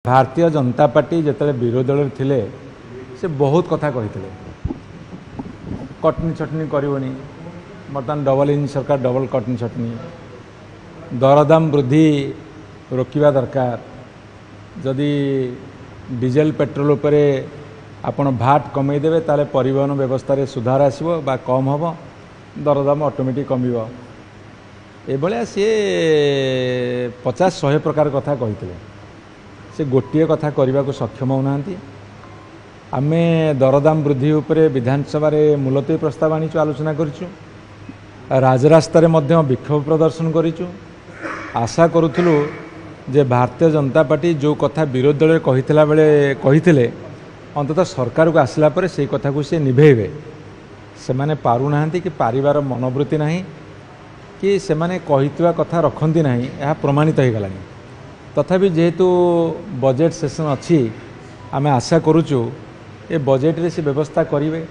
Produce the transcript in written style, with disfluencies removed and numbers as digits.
Bharatiya Janata party जिते विरोधी दल थिले से बहुत कथा कही कटनी छटनी करनी बर्तमान डबल इंजन सरकार डबल कटनी छटनी दरदाम वृद्धि रोकवा दरकार जदि डीजेल पेट्रोल उपरे आपण भाट कमेदेवे ताले परिवहन व्यवस्था रे सुधार आसो बा कम हम दरदाम ऑटोमेटिक कमिबो एभलिया सी 50-100 प्रकार कथा कही से गोटे कथा करने को सक्षम होना आमे दरदाम वृद्धि उपरे विधानसभा रे मुलतवी प्रस्ताव आनी आलोचना करूँ राजरास्तार विक्षोभ प्रदर्शन करूँ आशा करूँ जे भारतीय जनता पार्टी जो कथा विरोधी दल कही बेले कही अंततः सरकार को आसला पर से कथा को सी निभेबे से माने पारुना कि पारिबार मनोवृत्ति नहीं कि से माने कहितवा कथा रखती ना यह प्रमाणित हो गलानी तथापि जेहेतु बजेट सेशन अच्छी आमे आशा करूँ ए बजेट रे से व्यवस्था करेंगे।